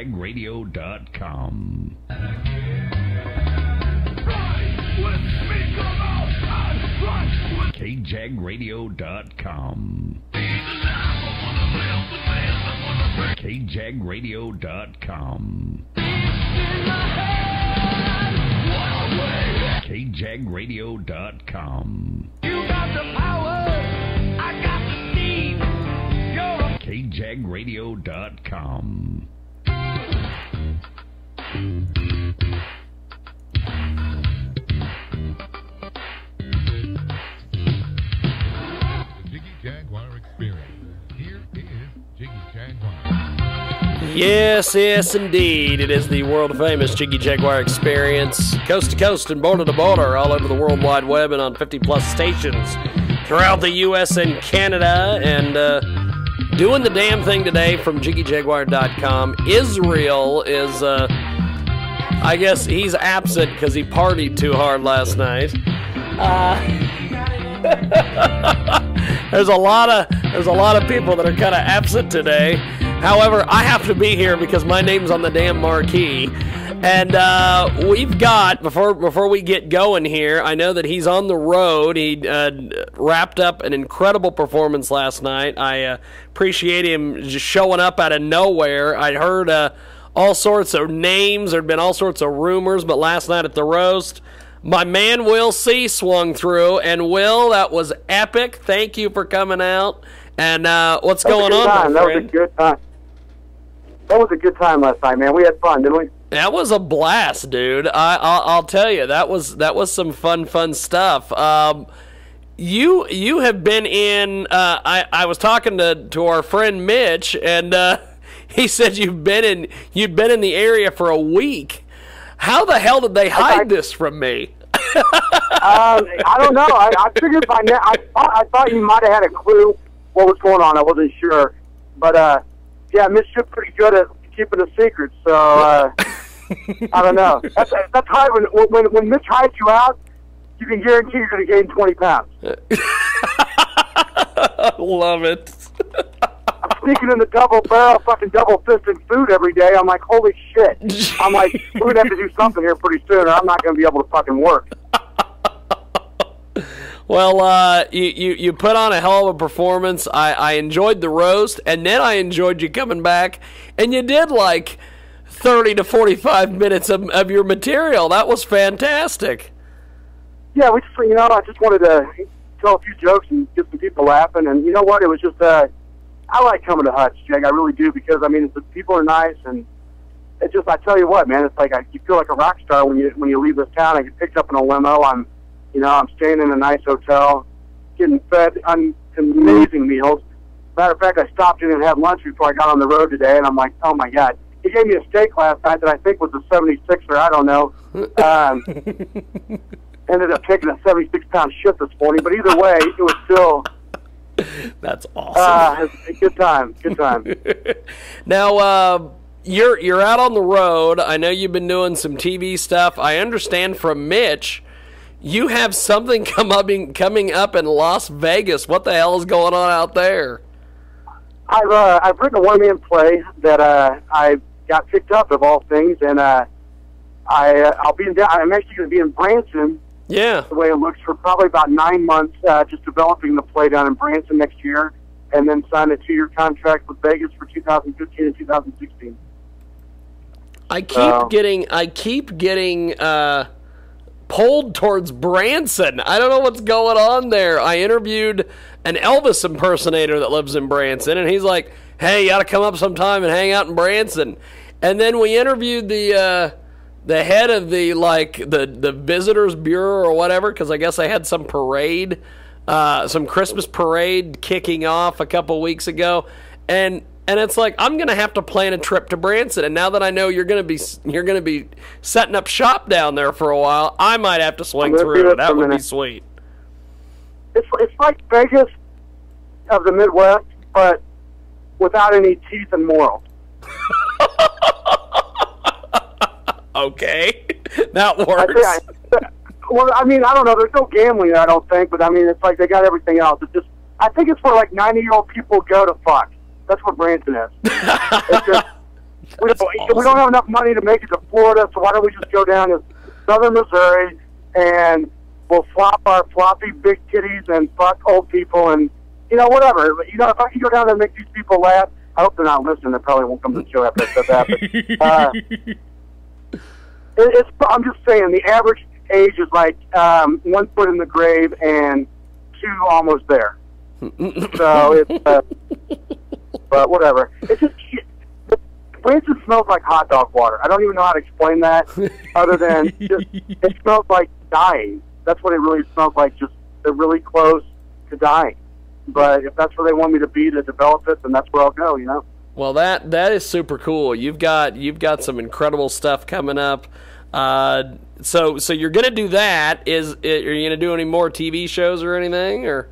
KJaggRadio.com. KJaggRadio.com. KJaggRadio.com. KJaggRadio.com. You got the power, I got the steam. KJaggRadio.com. Jiggy Jaguar Experience. Here is Jiggy Jaguar. Yes, yes, indeed. It is the world-famous Jiggy Jaguar Experience, coast to coast and border to border, all over the World Wide Web and on 50-plus stations throughout the U.S. and Canada. And doing the damn thing today from JiggyJaguar.com. Israel is, I guess he's absent because he partied too hard last night. There's a lot of people that are kind of absent today. However, I have to be here because my name's on the damn marquee. And we've got, before we get going here, I know that he's on the road. He wrapped up an incredible performance last night. I appreciate him just showing up out of nowhere. I heard all sorts of names. There'd been all sorts of rumors, but last night at the roast, my man Will C. swung through. And Will, that was epic. Thank you for coming out. And what's going on, my friend? That was a good time. That was a good time last night, man. We had fun, didn't we? That was a blast, dude. I'll tell you, that was some fun stuff. You have been in. I was talking to our friend Mitch, and he said you'd been in the area for a week. How the hell did they hide this from me? I don't know. I figured by now. I thought you might have had a clue what was going on. I wasn't sure, but yeah, Mitch is pretty good at keeping a secret. So I don't know. That's hard when Mitch hides you out. You can guarantee you're going to gain 20 pounds. Love it. I'm sneaking in the fucking double-fisted food every day. I'm like, holy shit. I'm like, we're going to have to do something here pretty soon, or I'm not going to be able to fucking work. Well, you put on a hell of a performance. I enjoyed the roast, and then I enjoyed you coming back, and you did like 30 to 45 minutes of your material. That was fantastic. Yeah, I just wanted to tell a few jokes and get some people laughing, and you know what? It was just, I like coming to Hutch, Jake. I really do, because, I mean, the people are nice, and it's just, I tell you what, man, it's like you feel like a rock star when you leave this town. I get picked up in a limo. I'm staying in a nice hotel, getting fed amazing meals. Matter of fact, I stopped in and had lunch before I got on the road today, and I'm like, oh my God. He gave me a steak last night that I think was a 76er, I don't know. Ended up taking a 76-pound shit this morning, but either way, it was still... That's awesome. Good time. Now, you're out on the road. I know you've been doing some TV stuff. I understand from Mitch, you have something coming up in Las Vegas. What the hell is going on out there? I've written a one-man play that I got picked up, of all things, and I'm actually going to be in Branson. Yeah. The way it looks, for probably about 9 months, just developing the play down in Branson next year, and then sign a 2-year contract with Vegas for 2015 and 2016. I keep getting pulled towards Branson. I don't know what's going on there. I interviewed an Elvis impersonator that lives in Branson, and he's like, "Hey, you ought to come up sometime and hang out in Branson." And then we interviewed the head of the visitors bureau or whatever, because I guess they had some parade, some Christmas parade kicking off a couple weeks ago, and it's like, I'm gonna have to plan a trip to Branson, and now that I know you're gonna be setting up shop down there for a while, I might have to swing through. That would be sweet. It's like Vegas of the Midwest, but without any teeth and morals. Okay, that works. Well, I mean, I don't know. There's no gambling, I don't think, but I mean, it's like they got everything else. It's just, I think it's where like 90-year-old people go to fuck. That's what Branson is. It's just, We don't have enough money to make it to Florida, so why don't we just go down to southern Missouri and we'll flop our floppy big titties and fuck old people and, whatever. But, if I can go down there and make these people laugh, I hope they're not listening. They probably won't come to the show after I said that. But, I'm just saying, the average age is like 1 foot in the grave and 2 almost there. So it's, but whatever. It's just, Branson smells like hot dog water. I don't even know how to explain that, other than just it smells like dying. That's what it really smells like. Just they're really close to dying. But if that's where they want me to be to develop it, then that's where I'll go. Well, that is super cool. You've got some incredible stuff coming up. So you're gonna do that. Are you gonna do any more TV shows or anything? Or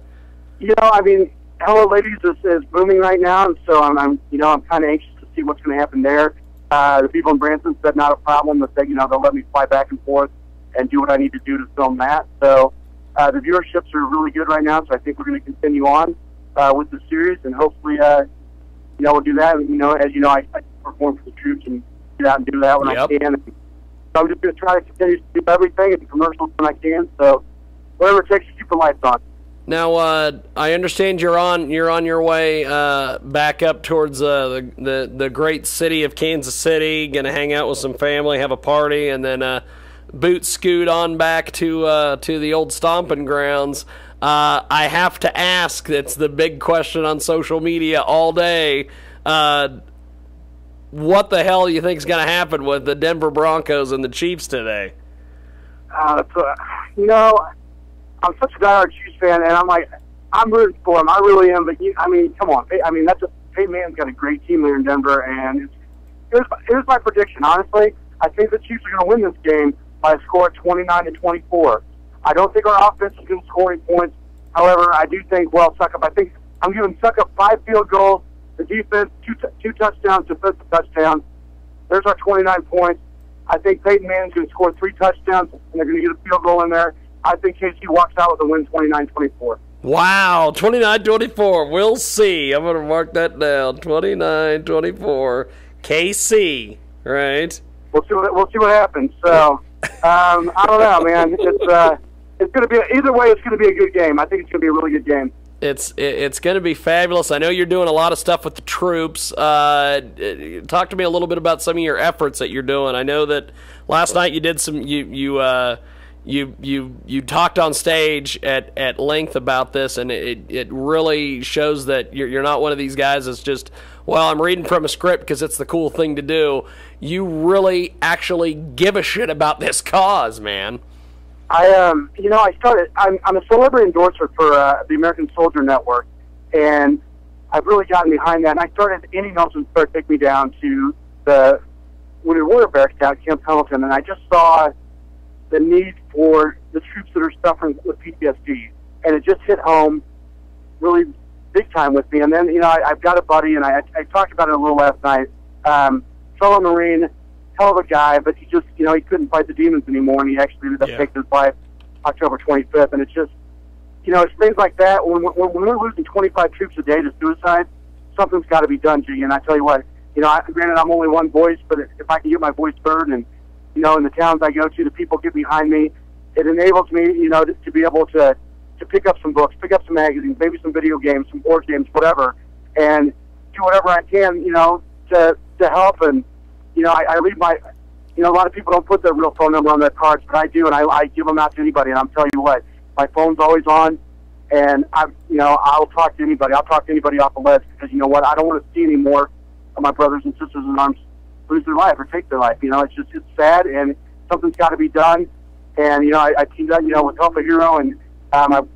Hello Ladies is booming right now, and so I'm kind of anxious to see what's going to happen there. The people in Branson said not a problem. That they'll let me fly back and forth and do what I need to do to film that. So the viewerships are really good right now. So I think we're going to continue on with the series, and hopefully we'll do that. As you know, I perform for the troops and get out and do that when I can. And so I'm just going to try to continue to do everything and commercials when I can. So whatever it takes to keep the lights on. Now, I understand you're on your way back up towards the great city of Kansas City. Going to hang out with some family, have a party, and then boot scoot on back to the old stomping grounds. I have to ask. It's the big question on social media all day. What the hell do you think is going to happen with the Denver Broncos and the Chiefs today? I'm such a diehard Chiefs fan, and I'm rooting for them. I really am. But come on. Peyton Manning's got a great team there in Denver, and here's my prediction. Honestly, I think the Chiefs are going to win this game by a score of 29-24. I don't think our offense is going to score any points. However, I do think Suckup. I think I'm giving Suckup 5 field goals. The defense two touchdowns, defensive touchdowns. There's our 29 points. I think Peyton Manning's going to score 3 touchdowns, and they're going to get a field goal in there. I think KC walks out with a win 29-24. Wow, 29-24. We'll see. I'm going to mark that down. 29-24. KC, right? We'll see what happens. So, I don't know, man. It's going to be either way. It's going to be a good game. I think it's going to be a really good game. It's going to be fabulous. I know you're doing a lot of stuff with the troops. Talk to me a little bit about some of your efforts that you're doing. I know that last night you did some you talked on stage at length about this, and it really shows that you're not one of these guys that's just, well, I'm reading from a script because it's the cool thing to do. You really actually give a shit about this cause, man. I'm a celebrity endorser for the American Soldier Network, and I've really gotten behind that. And I started, Andy Nelson started taking me down to the Wounded Warrior Barracks down at Camp Pendleton, and I just saw the need for the troops that are suffering with PTSD, and it just hit home really big time with me. And then, I've got a buddy, and I talked about it a little last night, fellow Marine, hell of a guy, but he just, he couldn't fight the demons anymore, and he actually ended up taking his life October 25th. And it's just, it's things like that. When we're losing 25 troops a day to suicide, something's got to be done, G. And I tell you what, granted I'm only one voice, but if I can get my voice heard, and in the towns I go to, the people get behind me, it enables me, to be able to pick up some books, pick up some magazines, maybe some video games, some board games, whatever, and do whatever I can, to help. And I leave my, a lot of people don't put their real phone number on their cards, but I do, and I give them out to anybody. And I'm telling you what, my phone's always on, and I'll talk to anybody. I'll talk to anybody off the ledge, because I don't want to see any more of my brothers and sisters in arms lose their life or take their life. It's sad, and something's got to be done. And I teamed up, with Help a Hero, and I've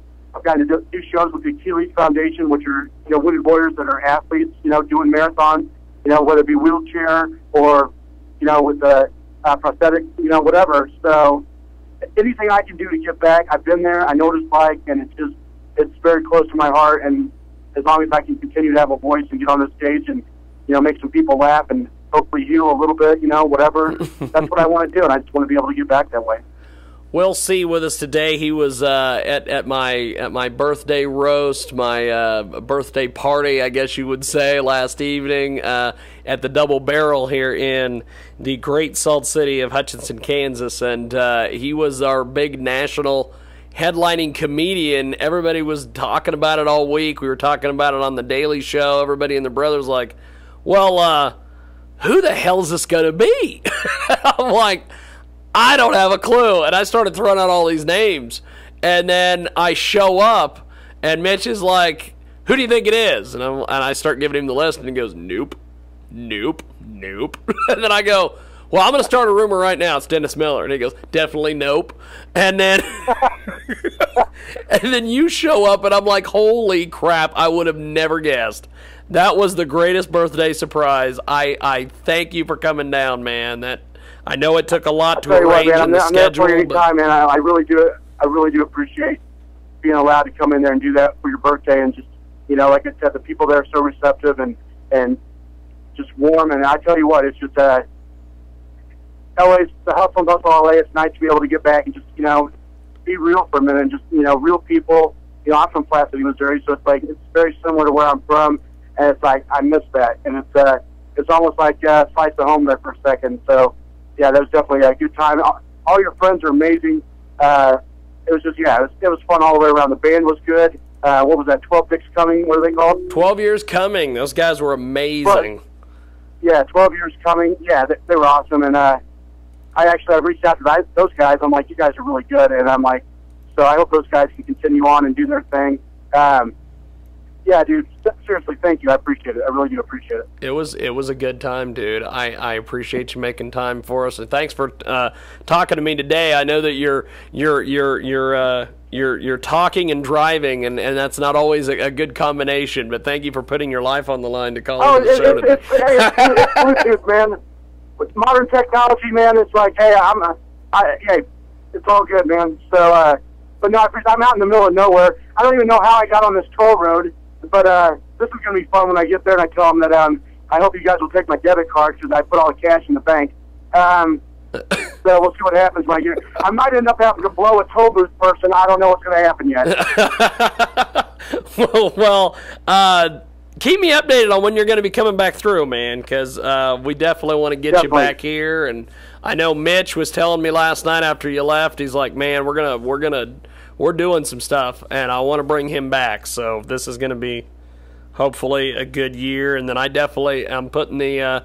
gotten to do shows with the Achilles Foundation, which are wounded warriors that are athletes, doing marathons, whether it be wheelchair or with a prosthetic, whatever. So anything I can do to give back, I've been there. I know what it's like, and it's very close to my heart. And as long as I can continue to have a voice and get on this stage and make some people laugh and hopefully heal a little bit, whatever, that's what I want to do, and I just want to be able to give back that way. Will C with us today. He was at my birthday roast, my birthday party, I guess you would say, last evening at the Double Barrel here in the great salt city of Hutchinson, Kansas, and he was our big national headlining comedian. Everybody was talking about it all week. We were talking about it on the Daily Show. Everybody and the brothers like, well, who the hell is this going to be? I'm like, I don't have a clue. And I started throwing out all these names. And then I show up, and Mitch is like, who do you think it is? And I start giving him the list, and he goes, nope, nope, nope. And then I go, well, I'm going to start a rumor right now. It's Dennis Miller. And he goes, definitely nope. And then and then you show up, and I'm like, holy crap, I would have never guessed. That was the greatest birthday surprise. I thank you for coming down, man. I know it took a lot to arrange in the schedule. I'm there for man. I really do. I really do appreciate being allowed to come in there and do that for your birthday. And just, like I said, the people there are so receptive and just warm. And I tell you what, it's just LA's the hustle and bustle of LA. It's nice to be able to get back and just be real for a minute and just real people. I'm from Platte City, Missouri, so it's like it's very similar to where I'm from, and it's like I miss that, and it's almost like slice of home there for a second. So. Yeah, that was definitely a good time. All your friends are amazing. It was just, it was fun all the way around. The band was good. What was that, 12 Dicks Coming? What are they called? 12 Years Coming. Those guys were amazing. Yeah, 12 Years Coming. Yeah, they were awesome. And I reached out to those guys. I'm like, you guys are really good. And I'm like, so I hope those guys can continue on and do their thing. Yeah, dude, seriously, thank you. I appreciate it. I really do appreciate it. It was a good time, dude. I appreciate you making time for us, and thanks for talking to me today. I know that you're talking and driving, and that's not always a good combination. But thank you for putting your life on the line to call in the show today. It's Bluetooth, man. With modern technology, man, it's like, hey, hey, it's all good, man. So, but no, I'm out in the middle of nowhere. I don't even know how I got on this toll road. But this is going to be fun when I get there and I tell them that I hope you guys will take my debit card because I put all the cash in the bank. So we'll see what happens when I get. I might end up having to blow a toll booth person. I don't know what's going to happen yet. well, keep me updated on when you're going to be coming back through, man, because we definitely want to get you back here. And I know Mitch was telling me last night after you left, he's like, man, we're doing some stuff, and I want to bring him back. So this is going to be hopefully a good year. And then I definitely am putting the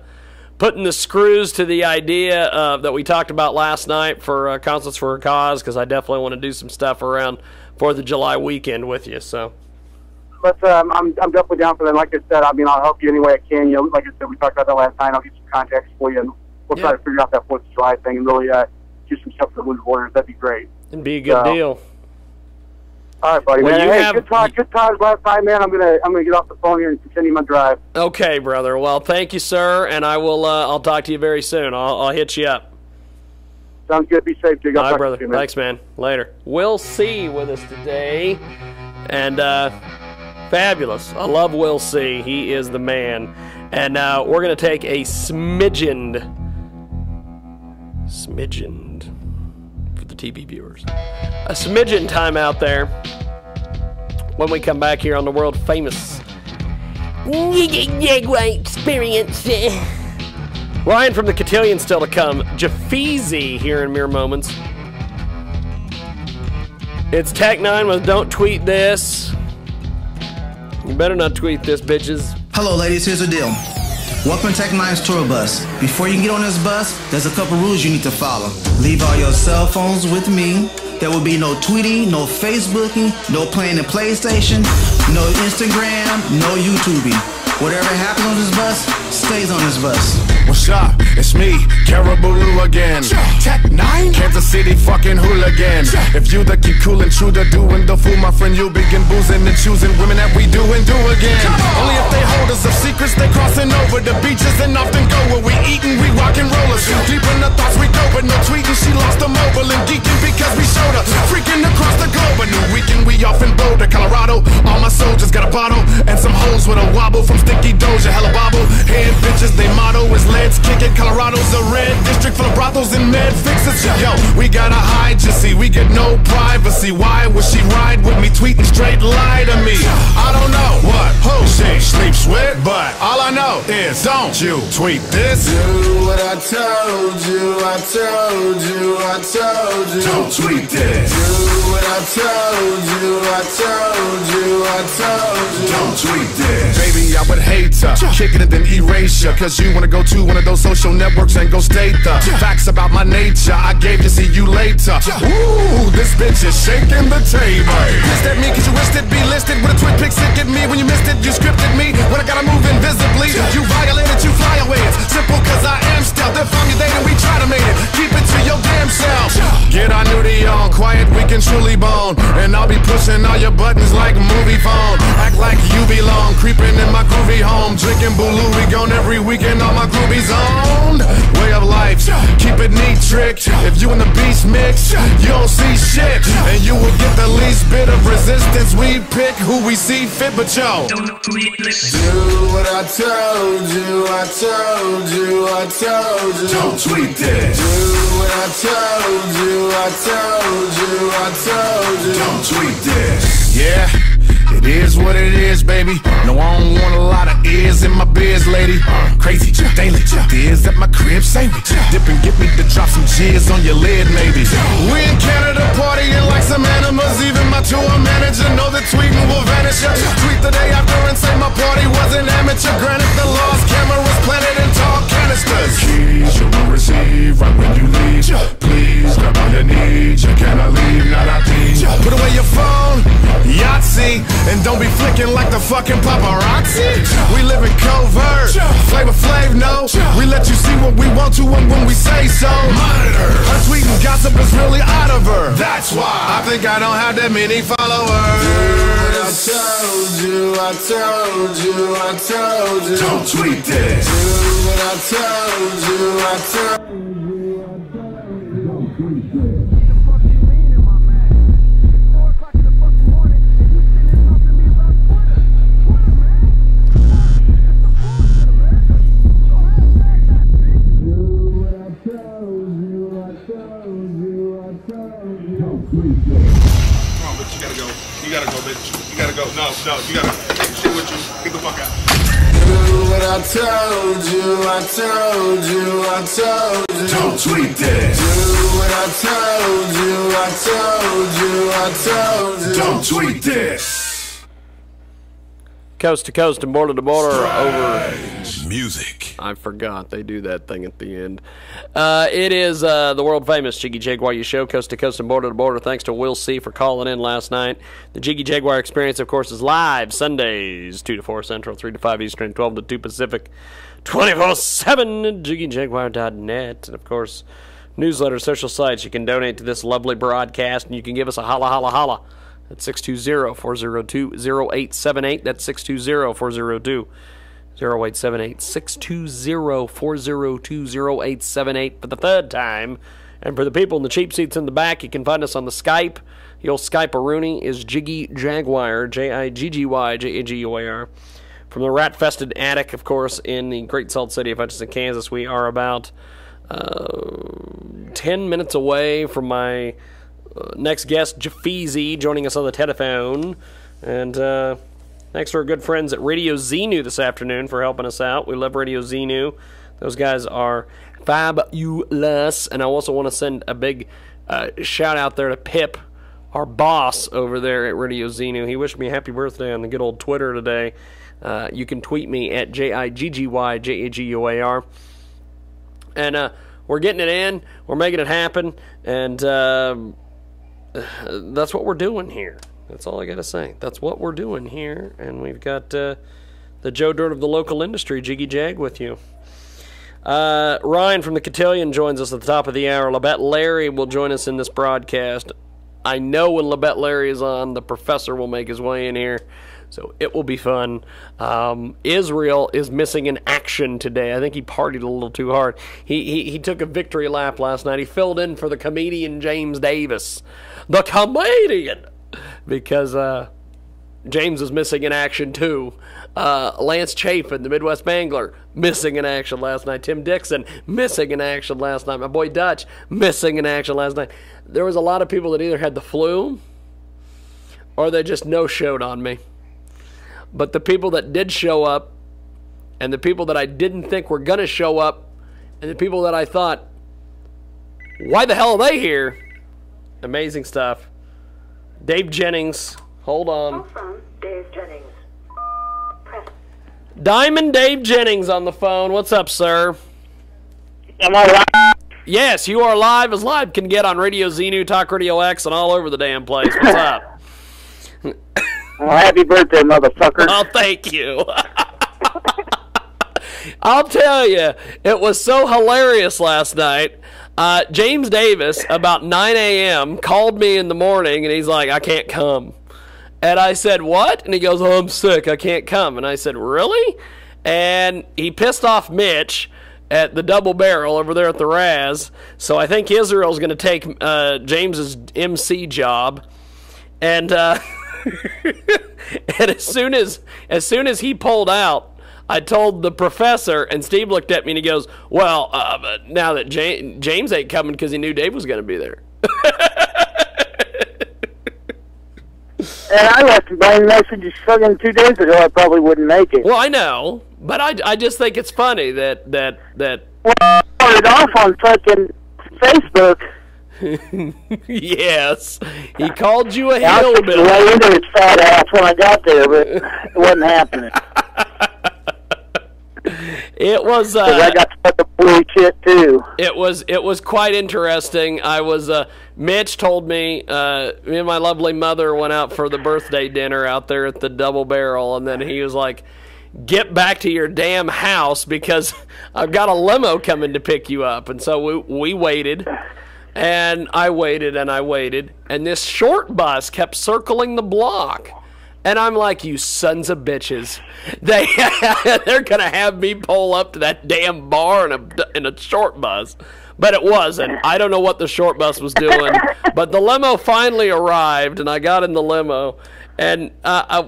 screws to the idea that we talked about last night for Concerts for a Cause, because I definitely want to do some stuff around 4th of July weekend with you. So, but I'm definitely down for that. Like I said, I'll help you any way I can. Like I said, we talked about that last night. I'll get some contacts for you, and we'll try to figure out that 4th of July thing and really do some stuff for the Blues Warriors. That'd be great. It'd be a good deal. All right, buddy. Man. Hey, good times last night, man. I'm gonna get off the phone here and continue my drive. Okay, brother. Well, thank you, sir, and I will. I'll talk to you very soon. I'll hit you up. Sounds good. Be safe, Jig. All right, brother. Thanks, man. Later. Will C with us today, and fabulous. I love Will C. He is the man, and we're gonna take a smidgen for the TV viewers. A smidgen time out there when we come back here on the world famous Experience. Ryan from the Cotillion still to come. Jafizi here in mere moments. It's Tech 9 with Don't Tweet This. You better not tweet this, bitches. Hello, ladies. Here's the deal. Welcome to Tech 9's tour bus. Before you can get on this bus, there's a couple rules you need to follow. Leave all your cell phones with me. There will be no tweeting, no Facebooking, no playing the PlayStation, no Instagram, no YouTubing. Whatever happens on this bus, stays on this bus. What's up? It's me, Carabulu again. Tech 9? Kansas City fucking hooligan. If you the keep cool and true to doing the fool, my friend, you'll begin boozing and choosing women that we do and do again. Only if they hold us of secrets, they crossing over the beaches and often go where we eatin', we rockin' rollers. Deep in the thoughts we go, but no tweeting, she lost the mobile and geeking because we showed her. Freaking across the globe, a new weekend, we off in Boulder, Colorado. All my my soldiers got a bottle and some hoes with a wobble from Sticky Doja, hella bobble. Head bitches, they motto is let's kick it. Colorado's a red district full of brothels and med fixers. Yo, we gotta hide, you see, we get no privacy. Why would she ride with me, tweeting straight lie to me? I don't know what who she sleeps with, but all I know is don't you tweet this. Do what I told you, I told you, I told you. Don't tweet this. Do what I told you, I told you, I told you. Don't tweet this. Baby, I would hate to kick it and then erase ya, cause you wanna go to one of those social networks and go state the facts about my nature. I gave you, see you later. Ooh, this bitch is shaking the table. Pissed at me cause you wished it be listed with a twin pick sick at me. When you missed it, you scripted me. When I gotta move invisibly, you violated, you fly away. It's simple cause I am stealth. If I'm your date and we try to make it, keep it to your damn self. Get our nudie on, quiet, we can truly bone. And I'll be pushing all your buttons like a movie phone. Act like you belong, creeping in my groovy home. Drinking Bulu, we gone every weekend, all my groovies owned. Way of life, keep it neat, trick. If you in the beast mix, you don't see shit. And you will get the least bit of resistance. We pick who we see fit, but yo, do what I told you, I told you, I told you. don't tweet this. Do what I told you, I told you, I told you. Don't tweet this. Yeah, it is what it is, baby. No, I don't want a lot of ears in my biz, lady. Crazy, daily, ears at my crib, say me. Dip and get me to drop some jizz on your lid, maybe. We in Canada partying like some animals. Even my tour manager know that tweeting will vanish. Tweet the day after and say my party was an amateur. Granted, the lost cameras planted in tall canisters. Keys you will receive right when you leave. Please grab all your needs. You cannot leave, not a thing. Put away your phone, Yahtzee, and don't be flicking like the fucking paparazzi. We live in covert, Flavor Flav, no. We let you see what we want to and when we say so. Monitor, her tweeting gossip is really out of her. That's why I think I don't have that many followers. I told you, I told you, I told you. Don't tweet this. Do what I told you, I told you. You gotta go, bitch. You gotta go. No, you gotta take shit with you. Get the fuck out. Do what I told you, I told you, I told you. Don't tweet this. Do what I told you, I told you, I told you. Don't tweet this. Coast to coast and border to border over. Music. I forgot they do that thing at the end. It is the world famous Jiggy Jaguar show, coast to coast and border to border. Thanks to Will C for calling in last night. The Jiggy Jaguar Experience, of course, is live Sundays 2 to 4 Central, 3 to 5 Eastern, 12 to 2 Pacific, 24/7 at JiggyJaguar.net. And of course, newsletter, social sites. You can donate to this lovely broadcast, and you can give us a holla, holla, holla. That's 620-402-0878. That's 620-402-0878. 620-402-0878 for the third time. And for the people in the cheap seats in the back, you can find us on the Skype. The old Skype-a-rooney is Jiggy Jaguar, Jiggy Jaguar. From the rat-fested attic, of course, in the great salt city of Hutchinson, Kansas, we are about 10 minutes away from my next guest, Jafeezy, joining us on the telephone. And thanks to our good friends at Radio Xenu this afternoon for helping us out. We love Radio Xenu. Those guys are fabulous. And I also want to send a big shout out there to Pip, our boss over there at Radio Xenu. He wished me a happy birthday on the good old Twitter today. You can tweet me at JIGGYJAGUAR. And we're getting it in. We're making it happen. And that's what we're doing here. That's all I got to say. That's what we're doing here. And we've got the Joe Dirt of the local industry, Jiggy Jag, with you. Ryan from the Cotillion joins us at the top of the hour. Labette Larry will join us in this broadcast. I know when Labette Larry is on, the professor will make his way in here. So it will be fun. Israel is missing in action today. I think he partied a little too hard. He took a victory lap last night. He filled in for the comedian James Davis. The comedian! Because James was missing in action too. Lance Chafin, the Midwest Mangler, missing in action last night. Tim Dixon, missing in action last night. My boy Dutch, missing in action last night. There was a lot of people that either had the flu or they just no-showed on me. But the people that did show up, and the people that I didn't think were going to show up, and the people that I thought, why the hell are they here? Amazing stuff. Dave Jennings, hold on. From Dave Jennings. Diamond Dave Jennings on the phone. What's up, sir? Am I live? Yes, you are live as live can get on Radio Xenu, Talk Radio X, and all over the damn place. What's up? Well, happy birthday, motherfucker. Oh, thank you. I'll tell you, it was so hilarious last night. James Davis, about 9 a.m., called me in the morning, and he's like, I can't come. And I said, what? And he goes, oh, I'm sick. I can't come. And I said, really? And he pissed off Mitch at the Double Barrel over there at the Raz. So I think Israel's going to take James's MC job. And and as soon as he pulled out, I told the professor, and Steve looked at me and he goes, well, but now that James ain't coming because he knew Dave was going to be there. And I left a blind message fucking 2 days ago. I probably wouldn't make it. Well, I know, but I just think it's funny that. Well, I started off on fucking Facebook. Yes, he called you a I was hillbilly. way into his fat ass when I got there, but it wasn't happening. It was. I got fucking blue shit too. It was quite interesting. I was. Mitch told me. Me and my lovely mother went out for the birthday dinner out there at the Double Barrel, and then he was like, "Get back to your damn house because I've got a limo coming to pick you up." And so we waited. And I waited and I waited, and this short bus kept circling the block. And I'm like, you sons of bitches. They're going to have me pull up to that damn bar in a short bus. But it wasn't. I don't know what the short bus was doing. But the limo finally arrived, and I got in the limo. And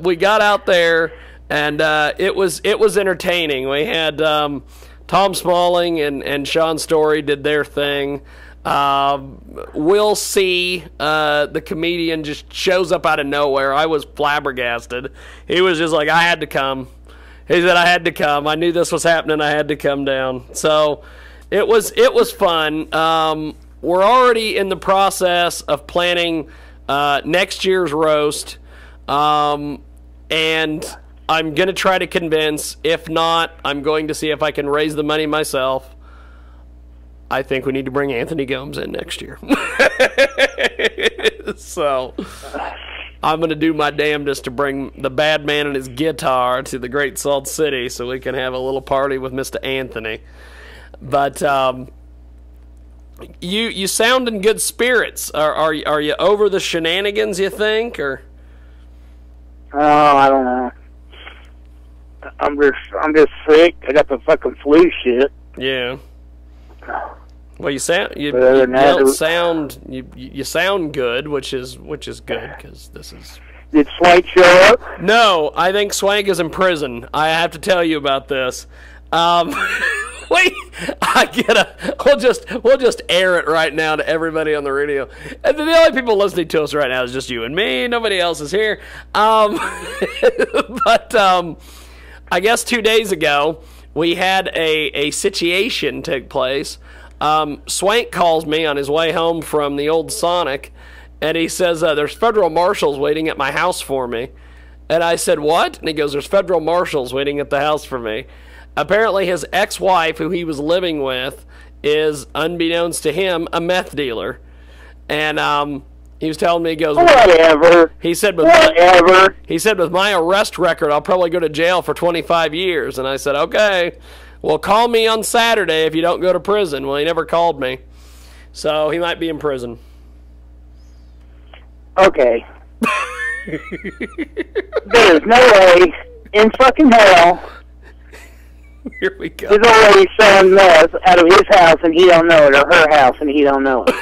we got out there, and it was entertaining. We had Tom Smalling and Sean Story did their thing. Will C, the comedian, just shows up out of nowhere. I was flabbergasted. He was just like, I had to come. He said, I had to come. I knew this was happening. I had to come down. So it was fun. We're already in the process of planning next year's roast. And I'm going to try to convince. If not, I'm going to see if I can raise the money myself. I think we need to bring Anthony Gomes in next year. So I'm going to do my damnedest to bring the bad man and his guitar to the Great Salt City so we can have a little party with Mr. Anthony. But you sound in good spirits. Are you over the shenanigans, you think? Or Oh, I don't know. I'm just sick. I got the fucking flu shit. Yeah. Well, you sound you sound good, which is good because this is. Did Swank show up? No, I think Swank is in prison. I have to tell you about this. Wait, we'll just air it right now to everybody on the radio. And the only people listening to us right now is just you and me. Nobody else is here. But I guess 2 days ago we had a situation take place. Swank calls me on his way home from the old Sonic, and he says, there's federal marshals waiting at my house for me. And I said, what? And he goes, there's federal marshals waiting at the house for me. Apparently his ex-wife, who he was living with, is, unbeknownst to him, a meth dealer. And he was telling me, he goes, whatever. He said, with my arrest record, I'll probably go to jail for 25 years. And I said, okay. Well, call me on Saturday if you don't go to prison. Well, he never called me. So he might be in prison. Okay. There's no way in fucking hell. Here we go. He's already selling meth out of his house and he don't know it, or her house and he don't know it.